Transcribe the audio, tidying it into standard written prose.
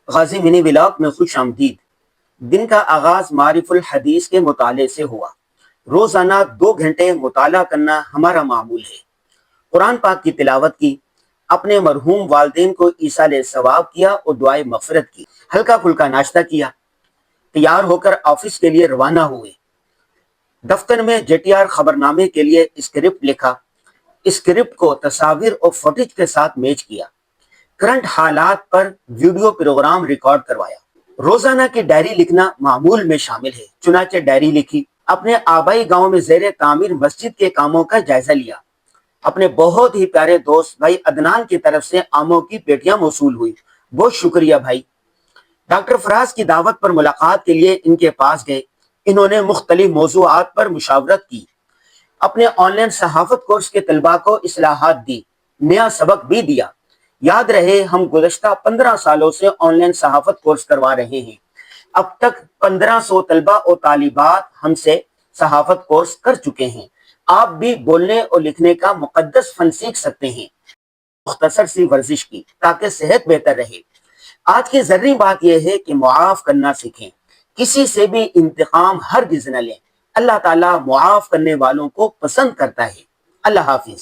غازی منی vlog میں خوش آمدید۔ دن کا آغاز معارف الحدیث کے مطالعے سے ہوا۔ روزانہ 2 گھنٹے مطالعہ کرنا ہمارا معمول ہے۔ قرآن پاک کی تلاوت کی، اپنے مرحوم والدین کو ایصال ثواب کیا اور دعائے مغفرت کی، ہلکا پھلکا ناشتہ کیا، تیار ہو کر آفس کے لیے روانہ ہوئے۔ دفتر میں جے ٹی آر خبرنامے کے لیے اسکرپٹ لکھا، اسکرپٹ کو تصاویر اور فوٹیج کے ساتھ میچ کیا، کرنٹ حالات پر ویڈیو پروگرام ریکارڈ کروایا۔ روزانہ کی ڈائری لکھنا معمول میں شامل ہے، چنانچہ ڈائری لکھی، اپنے آبائی گاؤں میں زیر تعمیر مسجد کے کاموں کا جائزہ لیا، اپنے بہت ہی پیارے دوست بھائی عدنان کی طرف سے آموں کی پیٹیاں موصول ہوئی، بہت شکریہ بھائی۔ ڈاکٹر فراز کی دعوت پر ملاقات کے لیے ان کے پاس گئے، انہوں نے مختلف موضوعات پر مشاورت کی، اپنے آن لائن صحافت کورس کے طلباء کو اصلاحات دی، نیا سبق بھی دیا۔ یاد رہے ہم گزشتہ 15 سالوں سے آن لائن صحافت کورس کروا رہے ہیں، اب تک 1500 طلباء اور طالبات ہم سے صحافت کورس کر چکے ہیں۔ آپ بھی بولنے اور لکھنے کا مقدس فن سیکھ سکتے ہیں، مختصر سی ورزش کی، تاکہ صحت بہتر رہے۔ آج کی ضروری بات یہ ہے کہ معاف کرنا سیکھیں، کسی سے بھی انتقام ہرگز نہ لیں۔ اللہ تعالیٰ معاف کرنے والوں کو پسند کرتا ہے۔ اللہ حافظ۔